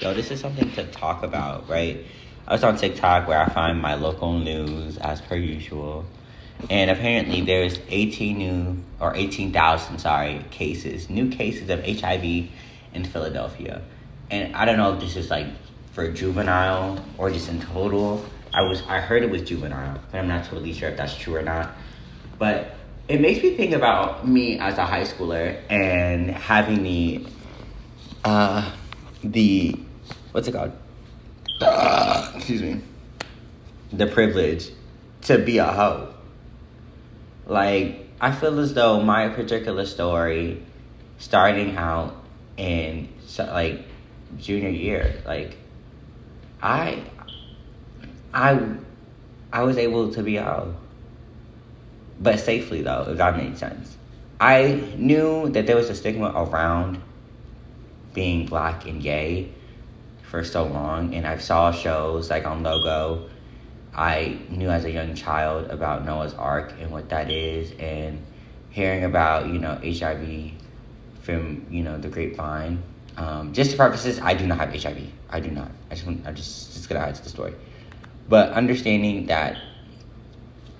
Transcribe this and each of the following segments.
Yo, this is something to talk about, right? I was on TikTok where I find my local news as per usual. And apparently there's 18,000, cases, new cases of HIV in Philadelphia. And I don't know if this is like for juvenile or just in total. I heard it was juvenile, but I'm not totally sure if that's true or not. But it makes me think about me as a high schooler and having the what's it called? Excuse me. The privilege to be a hoe. Like, I feel as though my particular story, starting out in like junior year, like I I I was able to be a hoe, but safely though, if that made sense. I knew that there was a stigma around being black and gay for so long, and I saw shows like on Logo. I knew as a young child about Noah's Ark and what that is, and hearing about HIV from the grapevine. Just for purposes, I do not have HIV. I do not. I'm just gonna add to the story, but understanding that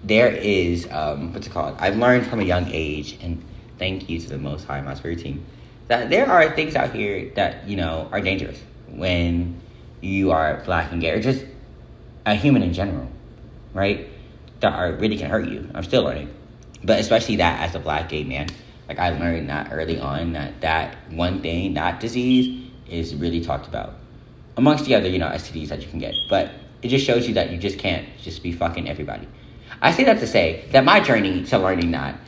there is what's it called? I've learned from a young age, and thank you to the Most High, my spirit team, that there are things out here that are dangerous when you are black and gay, or just a human in general, right? That really can hurt you. I'm still learning, but especially that as a black gay man, like I learned that early on that one thing, that disease, is really talked about amongst the other STDs that you can get, but it just shows you that you just can't just be fucking everybody. I say that to say that my journey to learning that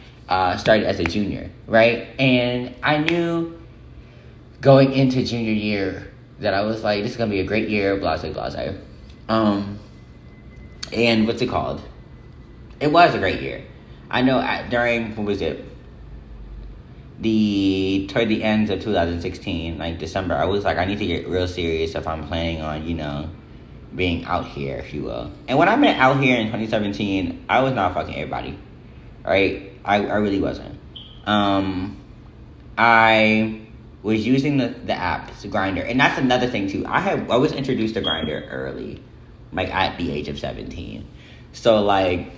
started as a junior, right? And I knew going into junior year that I was like, this is gonna be a great year, blase, blase. And what's it called? It was a great year. I know during, what was it? Toward the end of 2016, like December, I was like, I need to get real serious if I'm planning on, being out here, if you will. And when I meant out here in 2017, I was not fucking everybody, right? I really wasn't. I was using the app, it's a Grindr, and that's another thing too. I was introduced to Grindr early, like at the age of 17. So like,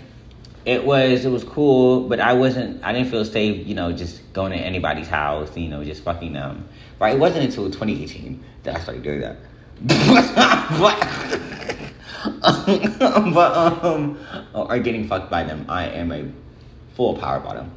it was cool, but I didn't feel safe, just going to anybody's house, just fucking them. Right? It wasn't until 2018 that I started doing that. Or getting fucked by them. I am a full power bottom.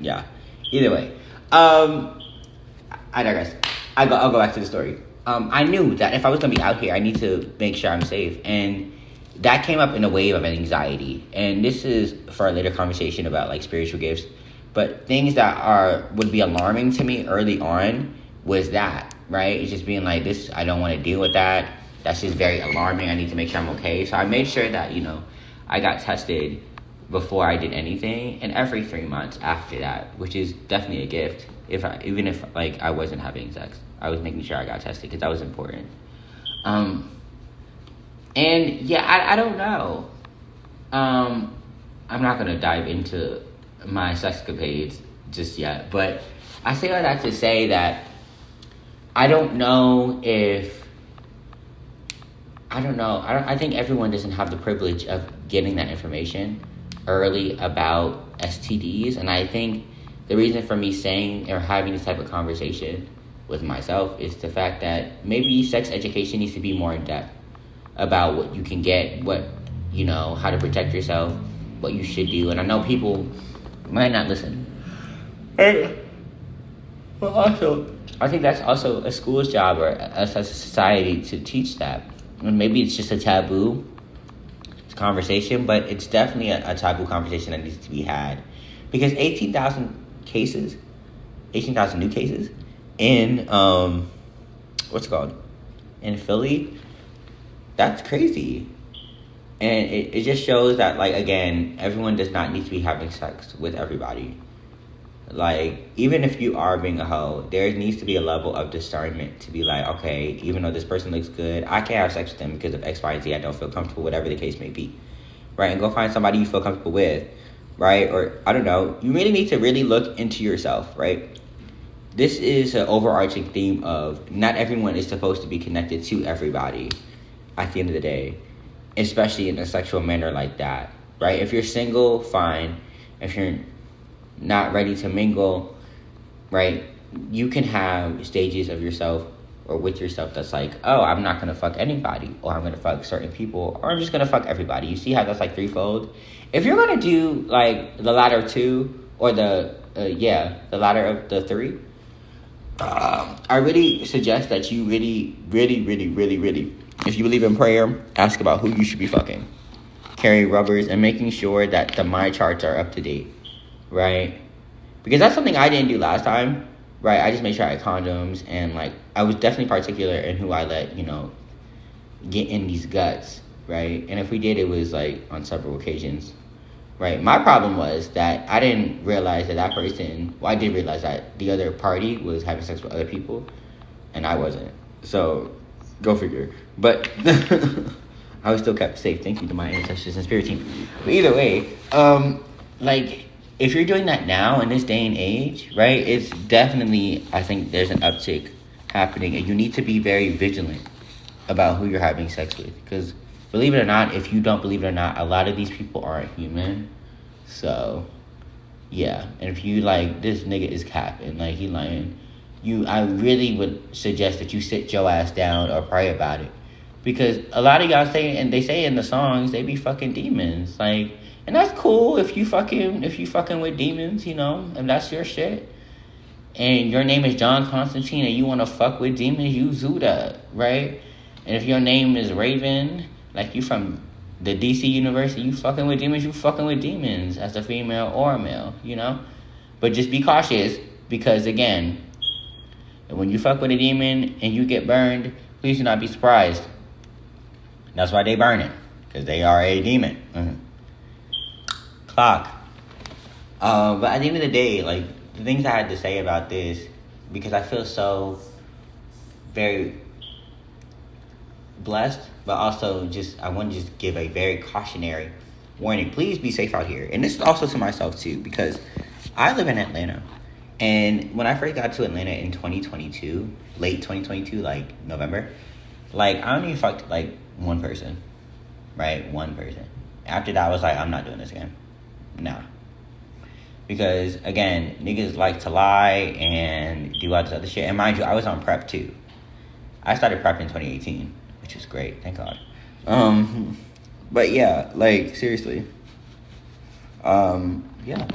Yeah. Either way, I digress. I'll go back to the story. I knew that if I was gonna be out here, I need to make sure I'm safe, and that came up in a wave of anxiety. And this is for a later conversation about like spiritual gifts, but things that would be alarming to me early on was that, right? It's just being like, this, I don't want to deal with that. That's just very alarming. I need to make sure I'm okay. So I made sure that, I got tested before I did anything, and every 3 months after that, which is definitely a gift. Even if like I wasn't having sex, I was making sure I got tested because that was important. And yeah, I don't know. I'm not gonna dive into my sexcapades just yet, but I say all that to say that I don't know. I think everyone doesn't have the privilege of getting that information early about STDs, and I think the reason for me saying or having this type of conversation with myself is the fact that maybe sex education needs to be more in depth about what you can get, what how to protect yourself, what you should do. And I know people might not listen. But also, I think that's also a school's job, or us as a society, to teach that. And maybe it's just a taboo conversation, but it's definitely a taboo conversation that needs to be had. Because 18,000 new cases in, in Philly, that's crazy. And it just shows that, like, again, everyone does not need to be having sex with everybody. Like, even if you are being a hoe, there needs to be a level of discernment to be like, okay, even though this person looks good, I can't have sex with them because of X, Y, and Z. I don't feel comfortable, whatever the case may be. Right? And go find somebody you feel comfortable with. Right? Or, I don't know. You really need to really look into yourself, right? this is an overarching theme of not everyone is supposed to be connected to everybody at the end of the day, especially in a sexual manner like that, right? If you're single, fine. If you're not ready to mingle, right, you can have stages of yourself or with yourself that's like, oh, I'm not gonna fuck anybody, or I'm gonna fuck certain people, or I'm just gonna fuck everybody. You see how that's like threefold? If you're gonna do like the latter two, or the latter of the three, I really suggest that you really, if you believe in prayer, ask about who you should be fucking. Carry rubbers and making sure that the my charts are up to date, right? Because that's something I didn't do last time, right? I just made sure I had condoms, and like I was definitely particular in who I let, get in these guts, right? And if we did, it was like on several occasions, right? My problem was that I didn't realize that person, well, I did realize that the other party was having sex with other people, and I wasn't. So, go figure. But I was still kept safe. Thank you to my ancestors and spirit team. But either way, like, if you're doing that now in this day and age, right, it's definitely, I think there's an uptick happening, and you need to be very vigilant about who you're having sex with. Because, believe it or not, if you don't believe it or not, a lot of these people aren't human. So, yeah. And if you like, this nigga is capping, like, he lying, I really would suggest that you sit your ass down or pray about it. Because a lot of y'all say, and they say in the songs, they be fucking demons. Like, and that's cool if you fucking with demons, if that's your shit. And your name is John Constantine and you want to fuck with demons, you Zuda, right? And if your name is Raven, like you from the DC universe, and you fucking with demons, you fucking with demons as a female or a male, But just be cautious, because again, when you fuck with a demon and you get burned, please do not be surprised. That's why they burn it, because they are a demon. Clock. But at the end of the day, like, the things I had to say about this, because I feel so very blessed, but also I want to just give a very cautionary warning. Please be safe out here. And this is also to myself too, because I live in Atlanta. And when I first got to Atlanta in 2022, late 2022, like November, like I only fucked like one person, right? One person. After that, I was like, I'm not doing this again. Nah. Because, again, niggas like to lie and do all this other shit. And mind you, I was on prep too. I started prep in 2018, which is great. Thank God. But yeah, like, seriously. Yeah.